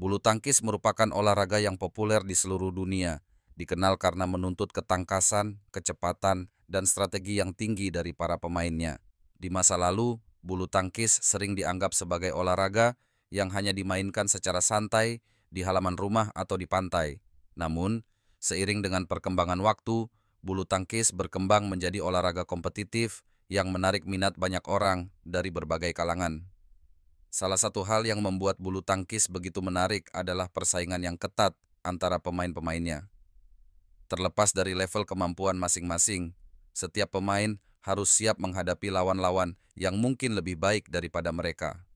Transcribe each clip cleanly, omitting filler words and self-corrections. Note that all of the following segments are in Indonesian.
Bulu tangkis merupakan olahraga yang populer di seluruh dunia, dikenal karena menuntut ketangkasan, kecepatan, dan strategi yang tinggi dari para pemainnya. Di masa lalu, bulu tangkis sering dianggap sebagai olahraga yang hanya dimainkan secara santai di halaman rumah atau di pantai. Namun, seiring dengan perkembangan waktu, bulu tangkis berkembang menjadi olahraga kompetitif yang menarik minat banyak orang dari berbagai kalangan. Salah satu hal yang membuat bulu tangkis begitu menarik adalah persaingan yang ketat antara pemain-pemainnya. Terlepas dari level kemampuan masing-masing, setiap pemain harus siap menghadapi lawan-lawan yang mungkin lebih baik daripada mereka.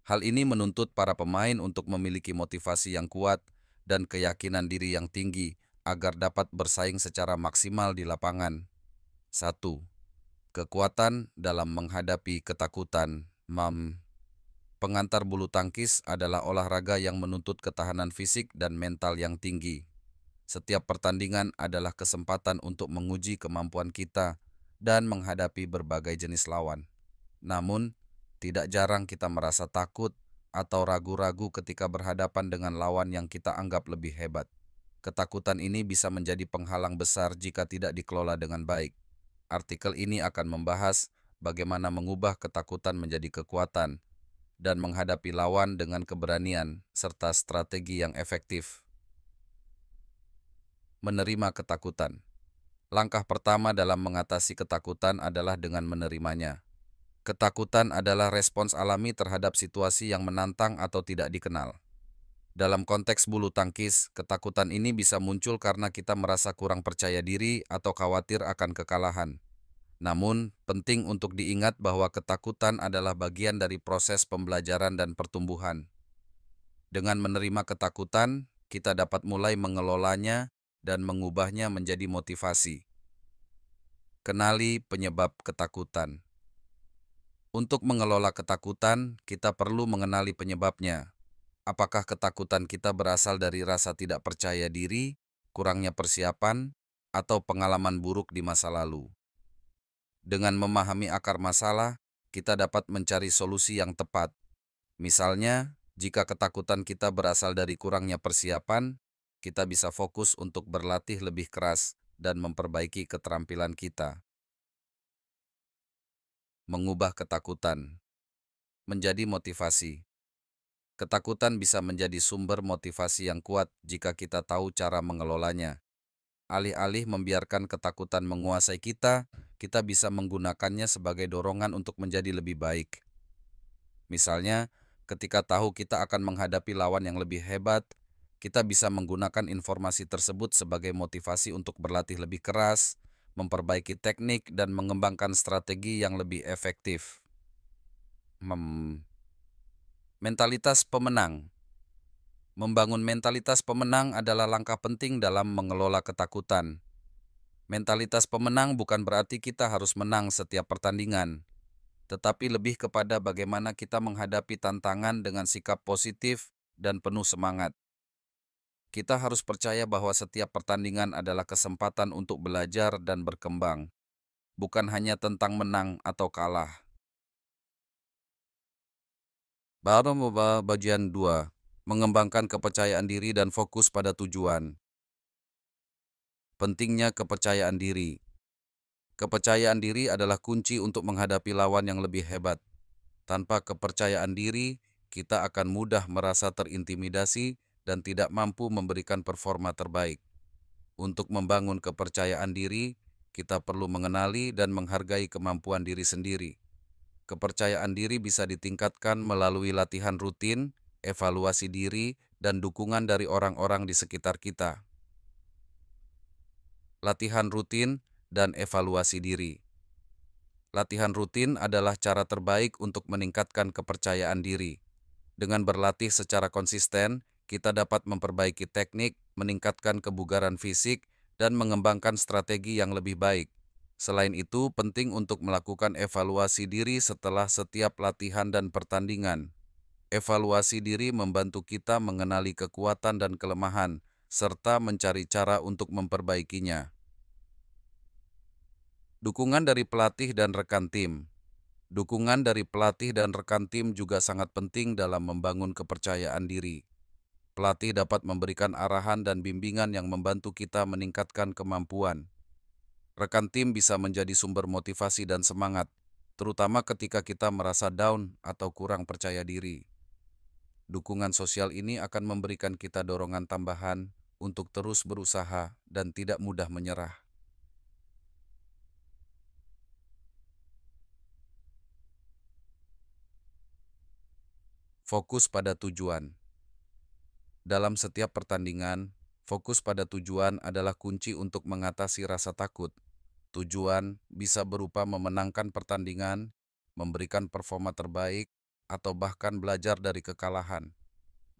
Hal ini menuntut para pemain untuk memiliki motivasi yang kuat dan keyakinan diri yang tinggi agar dapat bersaing secara maksimal di lapangan. 1. Kekuatan dalam menghadapi ketakutan. Pengantar bulu tangkis adalah olahraga yang menuntut ketahanan fisik dan mental yang tinggi. Setiap pertandingan adalah kesempatan untuk menguji kemampuan kita dan menghadapi berbagai jenis lawan. Namun, tidak jarang kita merasa takut atau ragu-ragu ketika berhadapan dengan lawan yang kita anggap lebih hebat. Ketakutan ini bisa menjadi penghalang besar jika tidak dikelola dengan baik. Artikel ini akan membahas bagaimana mengubah ketakutan menjadi kekuatan dan menghadapi lawan dengan keberanian serta strategi yang efektif. Menerima ketakutan. Langkah pertama dalam mengatasi ketakutan adalah dengan menerimanya. Ketakutan adalah respons alami terhadap situasi yang menantang atau tidak dikenal. Dalam konteks bulu tangkis, ketakutan ini bisa muncul karena kita merasa kurang percaya diri atau khawatir akan kekalahan. Namun, penting untuk diingat bahwa ketakutan adalah bagian dari proses pembelajaran dan pertumbuhan. Dengan menerima ketakutan, kita dapat mulai mengelolanya dan mengubahnya menjadi motivasi. Kenali penyebab ketakutan. Untuk mengelola ketakutan, kita perlu mengenali penyebabnya. Apakah ketakutan kita berasal dari rasa tidak percaya diri, kurangnya persiapan, atau pengalaman buruk di masa lalu? Dengan memahami akar masalah, kita dapat mencari solusi yang tepat. Misalnya, jika ketakutan kita berasal dari kurangnya persiapan, kita bisa fokus untuk berlatih lebih keras dan memperbaiki keterampilan kita. Mengubah ketakutan menjadi motivasi. Ketakutan bisa menjadi sumber motivasi yang kuat jika kita tahu cara mengelolanya. Alih-alih membiarkan ketakutan menguasai kita, kita bisa menggunakannya sebagai dorongan untuk menjadi lebih baik. Misalnya, ketika tahu kita akan menghadapi lawan yang lebih hebat, kita bisa menggunakan informasi tersebut sebagai motivasi untuk berlatih lebih keras, memperbaiki teknik, dan mengembangkan strategi yang lebih efektif. Mentalitas pemenang. Membangun mentalitas pemenang adalah langkah penting dalam mengelola ketakutan. Mentalitas pemenang bukan berarti kita harus menang setiap pertandingan, tetapi lebih kepada bagaimana kita menghadapi tantangan dengan sikap positif dan penuh semangat. Kita harus percaya bahwa setiap pertandingan adalah kesempatan untuk belajar dan berkembang, bukan hanya tentang menang atau kalah. Bagian 2. Mengembangkan kepercayaan diri dan fokus pada tujuan. Pentingnya kepercayaan diri. Kepercayaan diri adalah kunci untuk menghadapi lawan yang lebih hebat. Tanpa kepercayaan diri, kita akan mudah merasa terintimidasi dan tidak mampu memberikan performa terbaik. Untuk membangun kepercayaan diri, kita perlu mengenali dan menghargai kemampuan diri sendiri. Kepercayaan diri bisa ditingkatkan melalui latihan rutin, evaluasi diri, dan dukungan dari orang-orang di sekitar kita. Latihan rutin dan evaluasi diri. Latihan rutin adalah cara terbaik untuk meningkatkan kepercayaan diri. Dengan berlatih secara konsisten, kita dapat memperbaiki teknik, meningkatkan kebugaran fisik, dan mengembangkan strategi yang lebih baik. Selain itu, penting untuk melakukan evaluasi diri setelah setiap latihan dan pertandingan. Evaluasi diri membantu kita mengenali kekuatan dan kelemahan, serta mencari cara untuk memperbaikinya. Dukungan dari pelatih dan rekan tim. Dukungan dari pelatih dan rekan tim juga sangat penting dalam membangun kepercayaan diri. Pelatih dapat memberikan arahan dan bimbingan yang membantu kita meningkatkan kemampuan. Rekan tim bisa menjadi sumber motivasi dan semangat, terutama ketika kita merasa down atau kurang percaya diri. Dukungan sosial ini akan memberikan kita dorongan tambahan untuk terus berusaha dan tidak mudah menyerah. Fokus pada tujuan. Dalam setiap pertandingan, fokus pada tujuan adalah kunci untuk mengatasi rasa takut. Tujuan bisa berupa memenangkan pertandingan, memberikan performa terbaik, atau bahkan belajar dari kekalahan.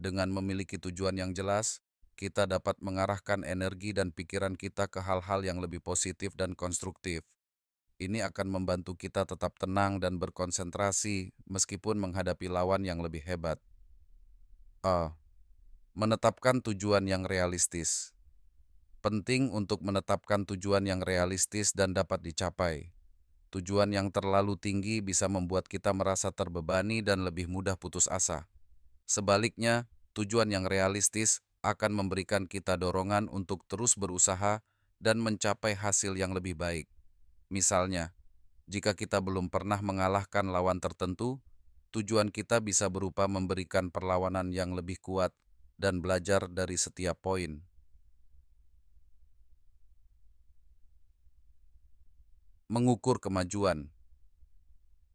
Dengan memiliki tujuan yang jelas, kita dapat mengarahkan energi dan pikiran kita ke hal-hal yang lebih positif dan konstruktif. Ini akan membantu kita tetap tenang dan berkonsentrasi meskipun menghadapi lawan yang lebih hebat. Menetapkan tujuan yang realistis. Penting untuk menetapkan tujuan yang realistis dan dapat dicapai. Tujuan yang terlalu tinggi bisa membuat kita merasa terbebani dan lebih mudah putus asa. Sebaliknya, tujuan yang realistis akan memberikan kita dorongan untuk terus berusaha dan mencapai hasil yang lebih baik. Misalnya, jika kita belum pernah mengalahkan lawan tertentu, tujuan kita bisa berupa memberikan perlawanan yang lebih kuat dan belajar dari setiap poin. Mengukur kemajuan.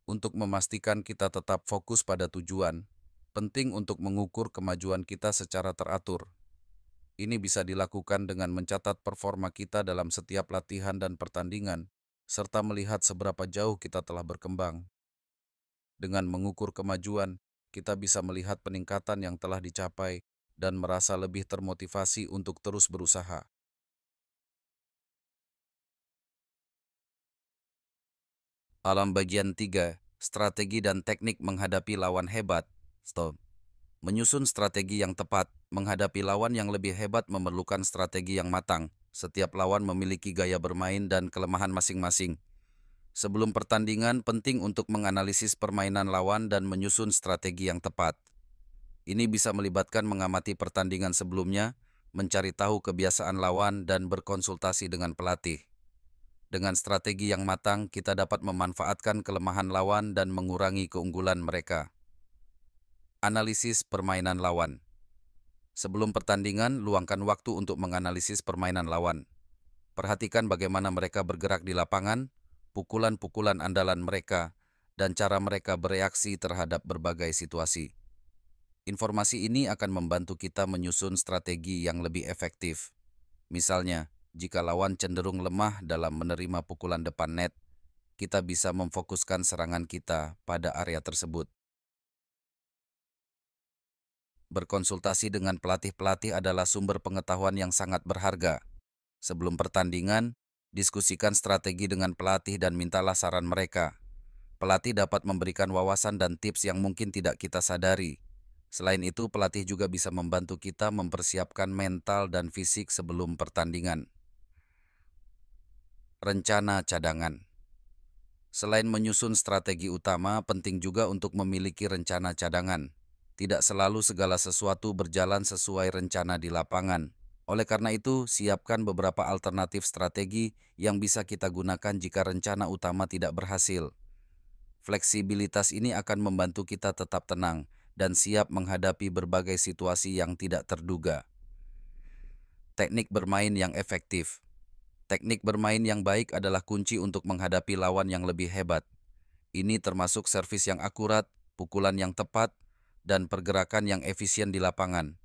Untuk memastikan kita tetap fokus pada tujuan, penting untuk mengukur kemajuan kita secara teratur. Ini bisa dilakukan dengan mencatat performa kita dalam setiap latihan dan pertandingan, serta melihat seberapa jauh kita telah berkembang. Dengan mengukur kemajuan, kita bisa melihat peningkatan yang telah dicapai dan merasa lebih termotivasi untuk terus berusaha. Alam bagian 3, strategi dan teknik menghadapi lawan hebat. Stop. Menyusun strategi yang tepat, menghadapi lawan yang lebih hebat memerlukan strategi yang matang. Setiap lawan memiliki gaya bermain dan kelemahan masing-masing. Sebelum pertandingan, penting untuk menganalisis permainan lawan dan menyusun strategi yang tepat. Ini bisa melibatkan mengamati pertandingan sebelumnya, mencari tahu kebiasaan lawan, dan berkonsultasi dengan pelatih. Dengan strategi yang matang, kita dapat memanfaatkan kelemahan lawan dan mengurangi keunggulan mereka. Analisis permainan lawan. Sebelum pertandingan, luangkan waktu untuk menganalisis permainan lawan. Perhatikan bagaimana mereka bergerak di lapangan, pukulan-pukulan andalan mereka, dan cara mereka bereaksi terhadap berbagai situasi. Informasi ini akan membantu kita menyusun strategi yang lebih efektif. Misalnya, jika lawan cenderung lemah dalam menerima pukulan depan net, kita bisa memfokuskan serangan kita pada area tersebut. Berkonsultasi dengan pelatih-pelatih adalah sumber pengetahuan yang sangat berharga. Sebelum pertandingan, diskusikan strategi dengan pelatih dan mintalah saran mereka. Pelatih dapat memberikan wawasan dan tips yang mungkin tidak kita sadari. Selain itu, pelatih juga bisa membantu kita mempersiapkan mental dan fisik sebelum pertandingan. Rencana cadangan. Selain menyusun strategi utama, penting juga untuk memiliki rencana cadangan. Tidak selalu segala sesuatu berjalan sesuai rencana di lapangan. Oleh karena itu, siapkan beberapa alternatif strategi yang bisa kita gunakan jika rencana utama tidak berhasil. Fleksibilitas ini akan membantu kita tetap tenang dan siap menghadapi berbagai situasi yang tidak terduga. Teknik bermain yang efektif. Teknik bermain yang baik adalah kunci untuk menghadapi lawan yang lebih hebat. Ini termasuk servis yang akurat, pukulan yang tepat, dan pergerakan yang efisien di lapangan.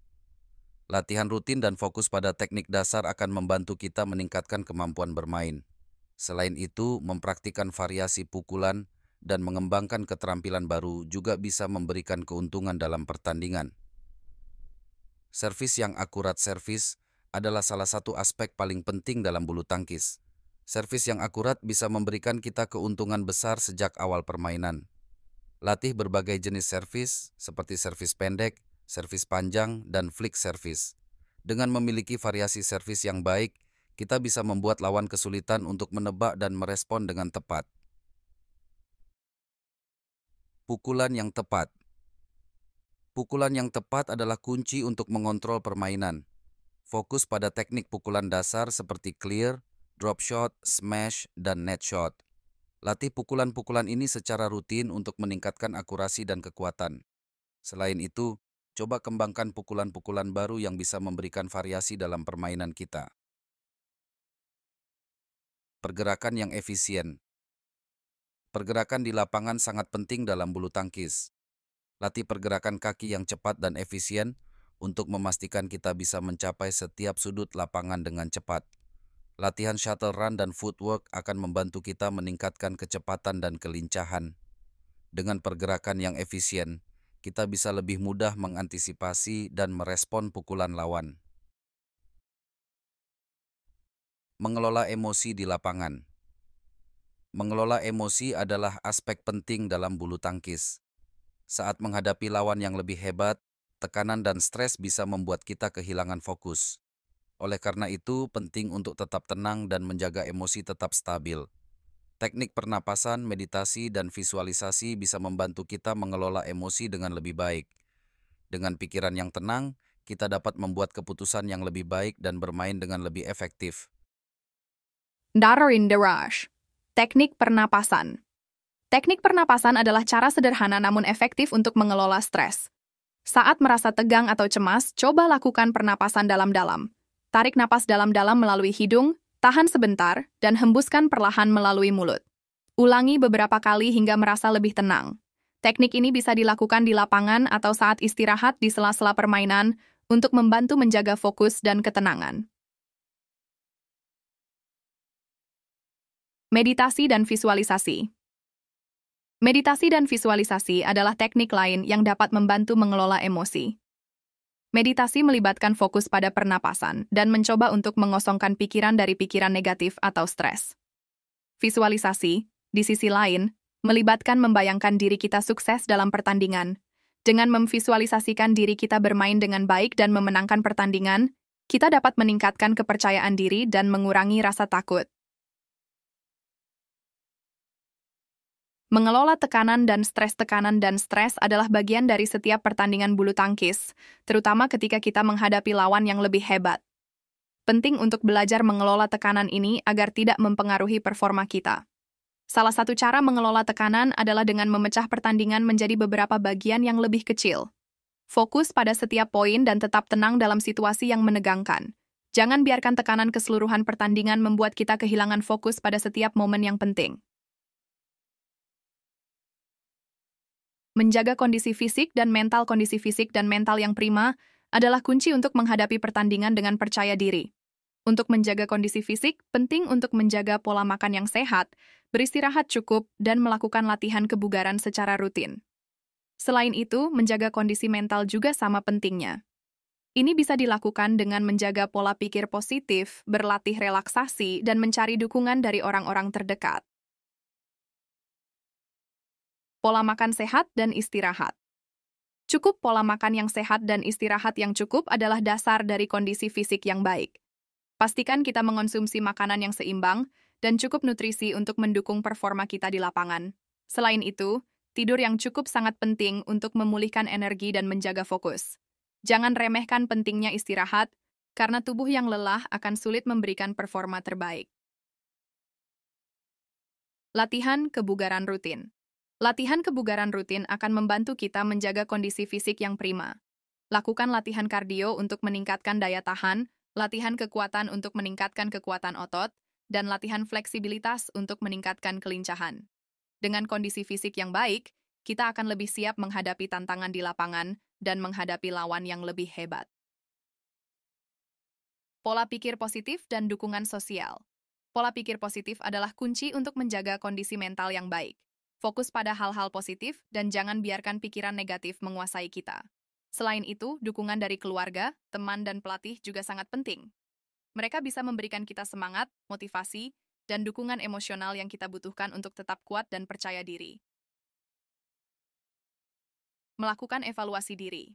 Latihan rutin dan fokus pada teknik dasar akan membantu kita meningkatkan kemampuan bermain. Selain itu, mempraktikkan variasi pukulan dan mengembangkan keterampilan baru juga bisa memberikan keuntungan dalam pertandingan. Servis yang akurat. Servis adalah salah satu aspek paling penting dalam bulu tangkis. Servis yang akurat bisa memberikan kita keuntungan besar sejak awal permainan. Latih berbagai jenis servis seperti servis pendek, servis panjang, dan flick servis. Dengan memiliki variasi servis yang baik, kita bisa membuat lawan kesulitan untuk menebak dan merespon dengan tepat. Pukulan yang tepat. Pukulan yang tepat adalah kunci untuk mengontrol permainan. Fokus pada teknik pukulan dasar seperti clear, drop shot, smash, dan net shot. Latih pukulan-pukulan ini secara rutin untuk meningkatkan akurasi dan kekuatan. Selain itu, coba kembangkan pukulan-pukulan baru yang bisa memberikan variasi dalam permainan kita. Pergerakan yang efisien. Pergerakan di lapangan sangat penting dalam bulu tangkis. Latih pergerakan kaki yang cepat dan efisien untuk memastikan kita bisa mencapai setiap sudut lapangan dengan cepat. Latihan shuttle run dan footwork akan membantu kita meningkatkan kecepatan dan kelincahan. Dengan pergerakan yang efisien, kita bisa lebih mudah mengantisipasi dan merespon pukulan lawan. Mengelola emosi di lapangan. Mengelola emosi adalah aspek penting dalam bulu tangkis. Saat menghadapi lawan yang lebih hebat, tekanan dan stres bisa membuat kita kehilangan fokus. Oleh karena itu, penting untuk tetap tenang dan menjaga emosi tetap stabil. Teknik pernapasan, meditasi, dan visualisasi bisa membantu kita mengelola emosi dengan lebih baik. Dengan pikiran yang tenang, kita dapat membuat keputusan yang lebih baik dan bermain dengan lebih efektif. Darindaraj. Teknik pernapasan. Teknik pernapasan adalah cara sederhana namun efektif untuk mengelola stres. Saat merasa tegang atau cemas, coba lakukan pernapasan dalam-dalam. Tarik napas dalam-dalam melalui hidung, tahan sebentar, dan hembuskan perlahan melalui mulut. Ulangi beberapa kali hingga merasa lebih tenang. Teknik ini bisa dilakukan di lapangan atau saat istirahat di sela-sela permainan untuk membantu menjaga fokus dan ketenangan. Meditasi dan visualisasi. Meditasi dan visualisasi adalah teknik lain yang dapat membantu mengelola emosi. Meditasi melibatkan fokus pada pernapasan dan mencoba untuk mengosongkan pikiran dari pikiran negatif atau stres. Visualisasi, di sisi lain, melibatkan membayangkan diri kita sukses dalam pertandingan. Dengan memvisualisasikan diri kita bermain dengan baik dan memenangkan pertandingan, kita dapat meningkatkan kepercayaan diri dan mengurangi rasa takut. Mengelola tekanan dan stres adalah bagian dari setiap pertandingan bulu tangkis, terutama ketika kita menghadapi lawan yang lebih hebat. Penting untuk belajar mengelola tekanan ini agar tidak mempengaruhi performa kita. Salah satu cara mengelola tekanan adalah dengan memecah pertandingan menjadi beberapa bagian yang lebih kecil. Fokus pada setiap poin dan tetap tenang dalam situasi yang menegangkan. Jangan biarkan tekanan keseluruhan pertandingan membuat kita kehilangan fokus pada setiap momen yang penting. Menjaga kondisi fisik dan mental yang prima adalah kunci untuk menghadapi pertandingan dengan percaya diri. Untuk menjaga kondisi fisik, penting untuk menjaga pola makan yang sehat, beristirahat cukup, dan melakukan latihan kebugaran secara rutin. Selain itu, menjaga kondisi mental juga sama pentingnya. Ini bisa dilakukan dengan menjaga pola pikir positif, berlatih relaksasi, dan mencari dukungan dari orang-orang terdekat. Pola makan sehat dan istirahat. Cukup pola makan yang sehat dan istirahat yang cukup adalah dasar dari kondisi fisik yang baik. Pastikan kita mengonsumsi makanan yang seimbang dan cukup nutrisi untuk mendukung performa kita di lapangan. Selain itu, tidur yang cukup sangat penting untuk memulihkan energi dan menjaga fokus. Jangan remehkan pentingnya istirahat, karena tubuh yang lelah akan sulit memberikan performa terbaik. Latihan kebugaran rutin. Latihan kebugaran rutin akan membantu kita menjaga kondisi fisik yang prima. Lakukan latihan kardio untuk meningkatkan daya tahan, latihan kekuatan untuk meningkatkan kekuatan otot, dan latihan fleksibilitas untuk meningkatkan kelincahan. Dengan kondisi fisik yang baik, kita akan lebih siap menghadapi tantangan di lapangan dan menghadapi lawan yang lebih hebat. Pola pikir positif dan dukungan sosial. Pola pikir positif adalah kunci untuk menjaga kondisi mental yang baik. Fokus pada hal-hal positif dan jangan biarkan pikiran negatif menguasai kita. Selain itu, dukungan dari keluarga, teman, dan pelatih juga sangat penting. Mereka bisa memberikan kita semangat, motivasi, dan dukungan emosional yang kita butuhkan untuk tetap kuat dan percaya diri. Melakukan evaluasi diri.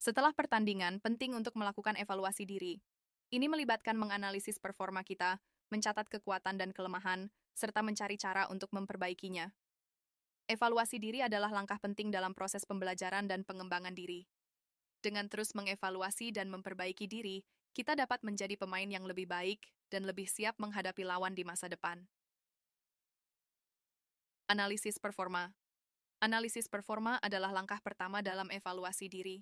Setelah pertandingan, penting untuk melakukan evaluasi diri. Ini melibatkan menganalisis performa kita, mencatat kekuatan dan kelemahan, serta mencari cara untuk memperbaikinya. Evaluasi diri adalah langkah penting dalam proses pembelajaran dan pengembangan diri. Dengan terus mengevaluasi dan memperbaiki diri, kita dapat menjadi pemain yang lebih baik dan lebih siap menghadapi lawan di masa depan. Analisis performa. Analisis performa adalah langkah pertama dalam evaluasi diri.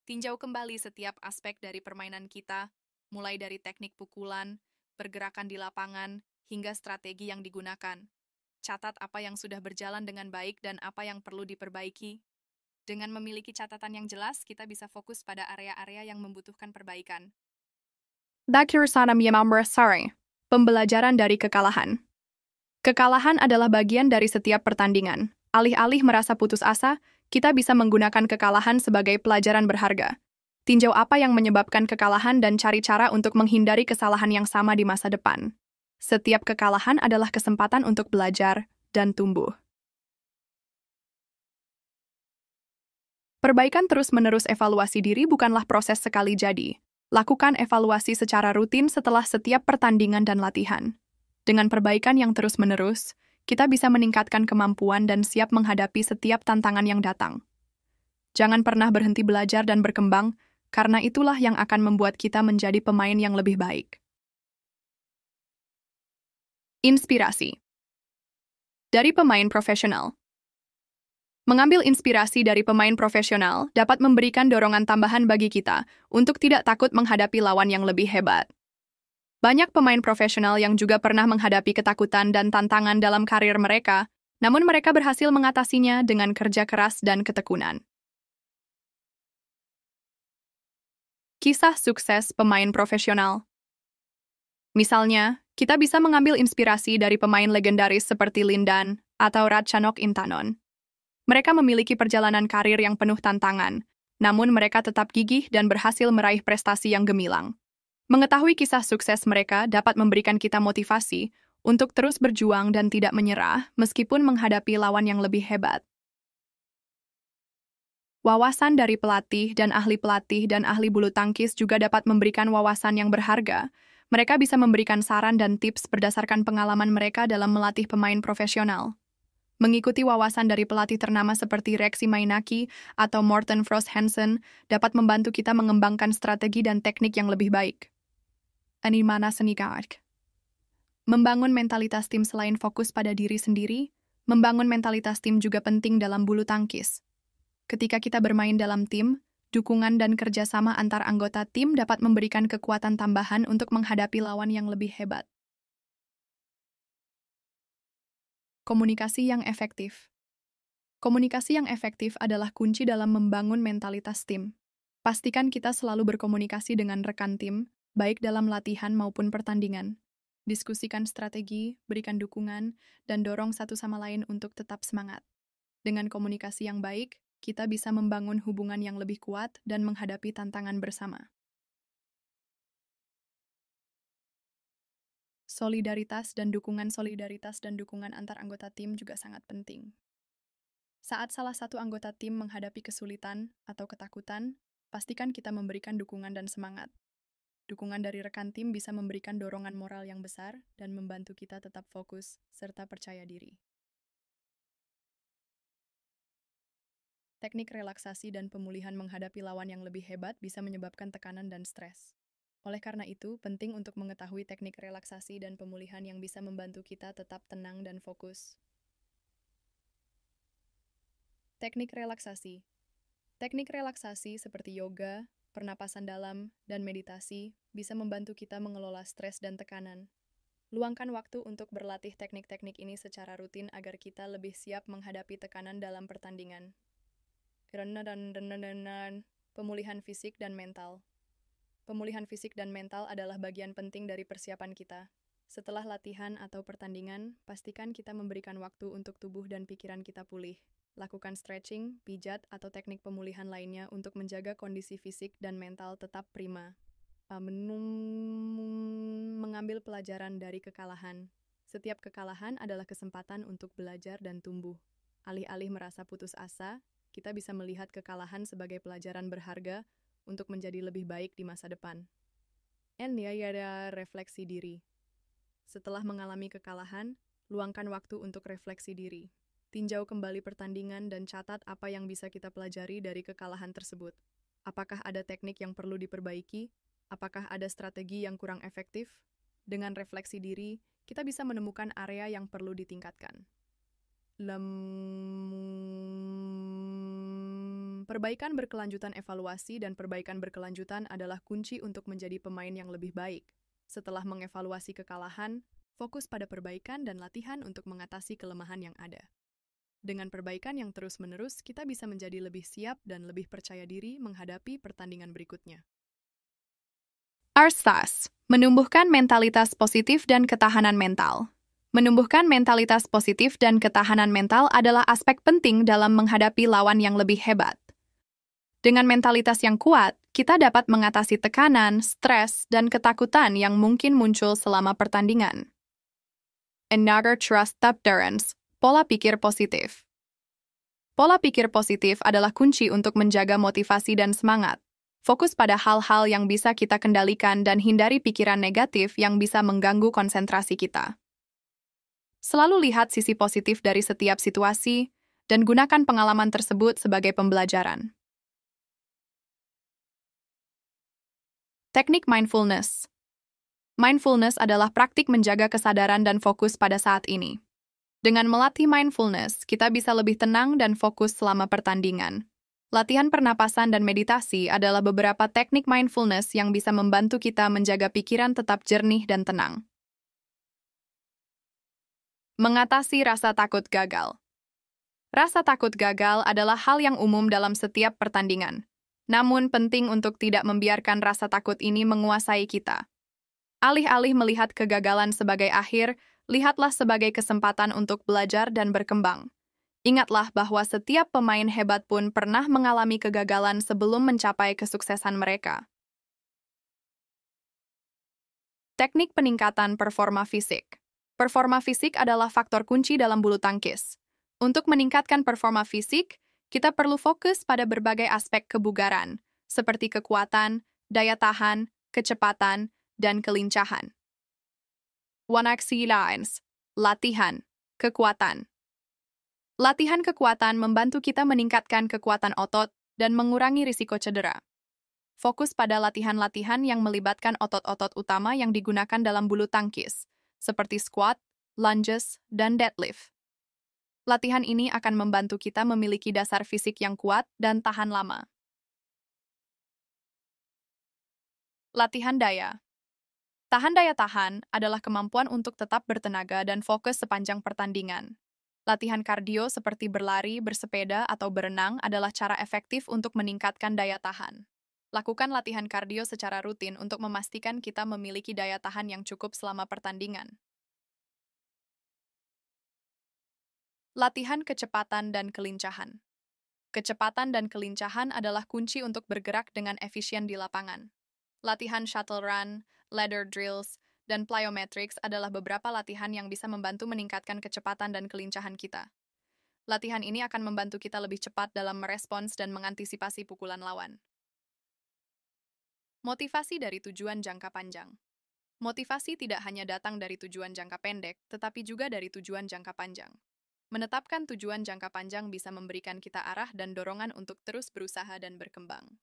Tinjau kembali setiap aspek dari permainan kita, mulai dari teknik pukulan, pergerakan di lapangan, hingga strategi yang digunakan. Catat apa yang sudah berjalan dengan baik dan apa yang perlu diperbaiki. Dengan memiliki catatan yang jelas, kita bisa fokus pada area-area yang membutuhkan perbaikan. Pembelajaran dari kekalahan. Kekalahan adalah bagian dari setiap pertandingan. Alih-alih merasa putus asa, kita bisa menggunakan kekalahan sebagai pelajaran berharga. Tinjau apa yang menyebabkan kekalahan dan cari cara untuk menghindari kesalahan yang sama di masa depan. Setiap kekalahan adalah kesempatan untuk belajar dan tumbuh. Perbaikan terus-menerus evaluasi diri bukanlah proses sekali jadi. Lakukan evaluasi secara rutin setelah setiap pertandingan dan latihan. Dengan perbaikan yang terus-menerus, kita bisa meningkatkan kemampuan dan siap menghadapi setiap tantangan yang datang. Jangan pernah berhenti belajar dan berkembang, karena itulah yang akan membuat kita menjadi pemain yang lebih baik. Inspirasi dari pemain profesional. Mengambil inspirasi dari pemain profesional dapat memberikan dorongan tambahan bagi kita untuk tidak takut menghadapi lawan yang lebih hebat. Banyak pemain profesional yang juga pernah menghadapi ketakutan dan tantangan dalam karir mereka, namun mereka berhasil mengatasinya dengan kerja keras dan ketekunan. Kisah sukses pemain profesional. Misalnya, kita bisa mengambil inspirasi dari pemain legendaris seperti Lin Dan atau Ratchanok Intanon. Mereka memiliki perjalanan karir yang penuh tantangan, namun mereka tetap gigih dan berhasil meraih prestasi yang gemilang. Mengetahui kisah sukses mereka dapat memberikan kita motivasi untuk terus berjuang dan tidak menyerah meskipun menghadapi lawan yang lebih hebat. Wawasan dari pelatih dan ahli bulu tangkis juga dapat memberikan wawasan yang berharga. Mereka bisa memberikan saran dan tips berdasarkan pengalaman mereka dalam melatih pemain profesional. Mengikuti wawasan dari pelatih ternama seperti Rexy Mainaki atau Morten Frost Hansen dapat membantu kita mengembangkan strategi dan teknik yang lebih baik. Animana Senigark. Membangun mentalitas tim selain fokus pada diri sendiri, membangun mentalitas tim juga penting dalam bulu tangkis. Ketika kita bermain dalam tim, dukungan dan kerjasama antar anggota tim dapat memberikan kekuatan tambahan untuk menghadapi lawan yang lebih hebat. Komunikasi yang efektif. Komunikasi yang efektif adalah kunci dalam membangun mentalitas tim. Pastikan kita selalu berkomunikasi dengan rekan tim, baik dalam latihan maupun pertandingan. Diskusikan strategi, berikan dukungan, dan dorong satu sama lain untuk tetap semangat. Dengan komunikasi yang baik, kita bisa membangun hubungan yang lebih kuat dan menghadapi tantangan bersama. Solidaritas dan dukungan antar anggota tim juga sangat penting. Saat salah satu anggota tim menghadapi kesulitan atau ketakutan, pastikan kita memberikan dukungan dan semangat. Dukungan dari rekan tim bisa memberikan dorongan moral yang besar dan membantu kita tetap fokus serta percaya diri. Teknik relaksasi dan pemulihan menghadapi lawan yang lebih hebat bisa menyebabkan tekanan dan stres. Oleh karena itu, penting untuk mengetahui teknik relaksasi dan pemulihan yang bisa membantu kita tetap tenang dan fokus. Teknik relaksasi. Teknik relaksasi seperti yoga, pernapasan dalam, dan meditasi bisa membantu kita mengelola stres dan tekanan. Luangkan waktu untuk berlatih teknik-teknik ini secara rutin agar kita lebih siap menghadapi tekanan dalam pertandingan. Pemulihan fisik dan mental. Pemulihan fisik dan mental adalah bagian penting dari persiapan kita. Setelah latihan atau pertandingan, pastikan kita memberikan waktu untuk tubuh dan pikiran kita pulih. Lakukan stretching, pijat, atau teknik pemulihan lainnya untuk menjaga kondisi fisik dan mental tetap prima. Mengambil pelajaran dari kekalahan. Setiap kekalahan adalah kesempatan untuk belajar dan tumbuh. Alih-alih merasa putus asa, kita bisa melihat kekalahan sebagai pelajaran berharga untuk menjadi lebih baik di masa depan. Refleksi diri. Setelah mengalami kekalahan, luangkan waktu untuk refleksi diri. Tinjau kembali pertandingan dan catat apa yang bisa kita pelajari dari kekalahan tersebut. Apakah ada teknik yang perlu diperbaiki? Apakah ada strategi yang kurang efektif? Dengan refleksi diri, kita bisa menemukan area yang perlu ditingkatkan. Perbaikan berkelanjutan evaluasi dan perbaikan berkelanjutan adalah kunci untuk menjadi pemain yang lebih baik. Setelah mengevaluasi kekalahan, fokus pada perbaikan dan latihan untuk mengatasi kelemahan yang ada. Dengan perbaikan yang terus-menerus, kita bisa menjadi lebih siap dan lebih percaya diri menghadapi pertandingan berikutnya. Arsas, menumbuhkan mentalitas positif dan ketahanan mental. Menumbuhkan mentalitas positif dan ketahanan mental adalah aspek penting dalam menghadapi lawan yang lebih hebat. Dengan mentalitas yang kuat, kita dapat mengatasi tekanan, stres, dan ketakutan yang mungkin muncul selama pertandingan. Another trust tolerance, pola pikir positif. Pola pikir positif adalah kunci untuk menjaga motivasi dan semangat. Fokus pada hal-hal yang bisa kita kendalikan dan hindari pikiran negatif yang bisa mengganggu konsentrasi kita. Selalu lihat sisi positif dari setiap situasi dan gunakan pengalaman tersebut sebagai pembelajaran. Teknik mindfulness. Mindfulness adalah praktik menjaga kesadaran dan fokus pada saat ini. Dengan melatih mindfulness, kita bisa lebih tenang dan fokus selama pertandingan. Latihan pernapasan dan meditasi adalah beberapa teknik mindfulness yang bisa membantu kita menjaga pikiran tetap jernih dan tenang. Mengatasi rasa takut gagal. Rasa takut gagal adalah hal yang umum dalam setiap pertandingan. Namun penting untuk tidak membiarkan rasa takut ini menguasai kita. Alih-alih melihat kegagalan sebagai akhir, lihatlah sebagai kesempatan untuk belajar dan berkembang. Ingatlah bahwa setiap pemain hebat pun pernah mengalami kegagalan sebelum mencapai kesuksesan mereka. Teknik peningkatan performa fisik. Performa fisik adalah faktor kunci dalam bulu tangkis. Untuk meningkatkan performa fisik, kita perlu fokus pada berbagai aspek kebugaran, seperti kekuatan, daya tahan, kecepatan, dan kelincahan. Latihan, kekuatan. Latihan kekuatan membantu kita meningkatkan kekuatan otot dan mengurangi risiko cedera. Fokus pada latihan-latihan yang melibatkan otot-otot utama yang digunakan dalam bulu tangkis, seperti squat, lunges, dan deadlift. Latihan ini akan membantu kita memiliki dasar fisik yang kuat dan tahan lama. Latihan daya. Tahan daya tahan adalah kemampuan untuk tetap bertenaga dan fokus sepanjang pertandingan. Latihan kardio seperti berlari, bersepeda, atau berenang adalah cara efektif untuk meningkatkan daya tahan. Lakukan latihan kardio secara rutin untuk memastikan kita memiliki daya tahan yang cukup selama pertandingan. Latihan kecepatan dan kelincahan. Kecepatan dan kelincahan adalah kunci untuk bergerak dengan efisien di lapangan. Latihan shuttle run, ladder drills, dan plyometrics adalah beberapa latihan yang bisa membantu meningkatkan kecepatan dan kelincahan kita. Latihan ini akan membantu kita lebih cepat dalam merespons dan mengantisipasi pukulan lawan. Motivasi dari tujuan jangka panjang. Motivasi tidak hanya datang dari tujuan jangka pendek, tetapi juga dari tujuan jangka panjang. Menetapkan tujuan jangka panjang bisa memberikan kita arah dan dorongan untuk terus berusaha dan berkembang.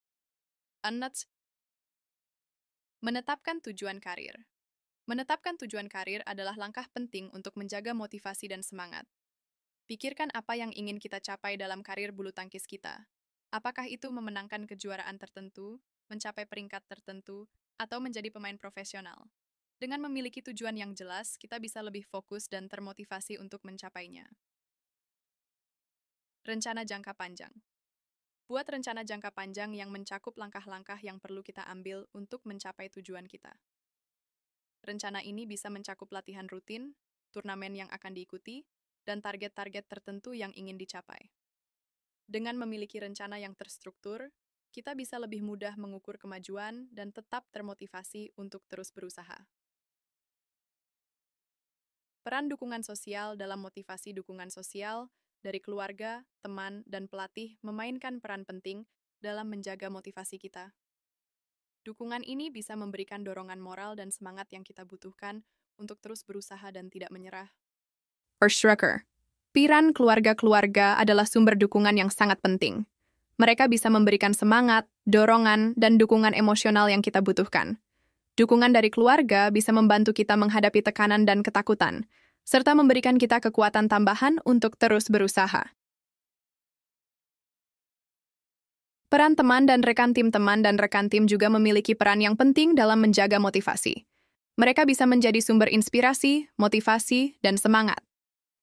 Menetapkan tujuan karir. Menetapkan tujuan karir adalah langkah penting untuk menjaga motivasi dan semangat. Pikirkan apa yang ingin kita capai dalam karir bulu tangkis kita. Apakah itu memenangkan kejuaraan tertentu, mencapai peringkat tertentu, atau menjadi pemain profesional? Dengan memiliki tujuan yang jelas, kita bisa lebih fokus dan termotivasi untuk mencapainya. Rencana jangka panjang. Buat rencana jangka panjang yang mencakup langkah-langkah yang perlu kita ambil untuk mencapai tujuan kita. Rencana ini bisa mencakup latihan rutin, turnamen yang akan diikuti, dan target-target tertentu yang ingin dicapai. Dengan memiliki rencana yang terstruktur, kita bisa lebih mudah mengukur kemajuan dan tetap termotivasi untuk terus berusaha. Peran dukungan sosial dalam motivasi. Dukungan sosial dari keluarga, teman, dan pelatih memainkan peran penting dalam menjaga motivasi kita. Dukungan ini bisa memberikan dorongan moral dan semangat yang kita butuhkan untuk terus berusaha dan tidak menyerah. Peran keluarga-keluarga adalah sumber dukungan yang sangat penting. Mereka bisa memberikan semangat, dorongan, dan dukungan emosional yang kita butuhkan. Dukungan dari keluarga bisa membantu kita menghadapi tekanan dan ketakutan, serta memberikan kita kekuatan tambahan untuk terus berusaha. Peran teman dan rekan tim juga memiliki peran yang penting dalam menjaga motivasi. Mereka bisa menjadi sumber inspirasi, motivasi, dan semangat.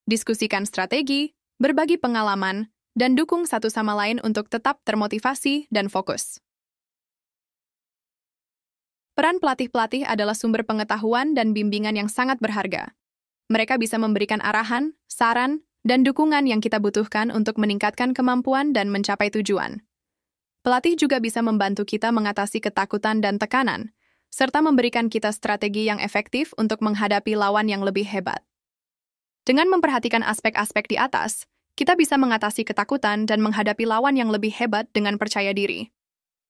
Diskusikan strategi, berbagi pengalaman, dan dukung satu sama lain untuk tetap termotivasi dan fokus. Peran pelatih-pelatih adalah sumber pengetahuan dan bimbingan yang sangat berharga. Mereka bisa memberikan arahan, saran, dan dukungan yang kita butuhkan untuk meningkatkan kemampuan dan mencapai tujuan. Pelatih juga bisa membantu kita mengatasi ketakutan dan tekanan, serta memberikan kita strategi yang efektif untuk menghadapi lawan yang lebih hebat. Dengan memperhatikan aspek-aspek di atas, kita bisa mengatasi ketakutan dan menghadapi lawan yang lebih hebat dengan percaya diri.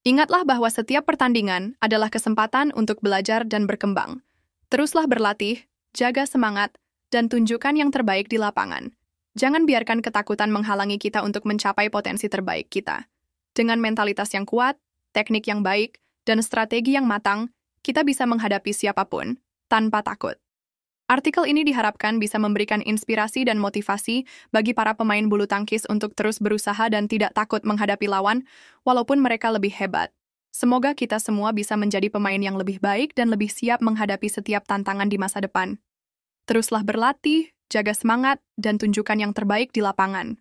Ingatlah bahwa setiap pertandingan adalah kesempatan untuk belajar dan berkembang. Teruslah berlatih, jaga semangat, dan tunjukkan yang terbaik di lapangan. Jangan biarkan ketakutan menghalangi kita untuk mencapai potensi terbaik kita. Dengan mentalitas yang kuat, teknik yang baik, dan strategi yang matang, kita bisa menghadapi siapapun tanpa takut. Artikel ini diharapkan bisa memberikan inspirasi dan motivasi bagi para pemain bulu tangkis untuk terus berusaha dan tidak takut menghadapi lawan, walaupun mereka lebih hebat. Semoga kita semua bisa menjadi pemain yang lebih baik dan lebih siap menghadapi setiap tantangan di masa depan. Teruslah berlatih, jaga semangat, dan tunjukkan yang terbaik di lapangan.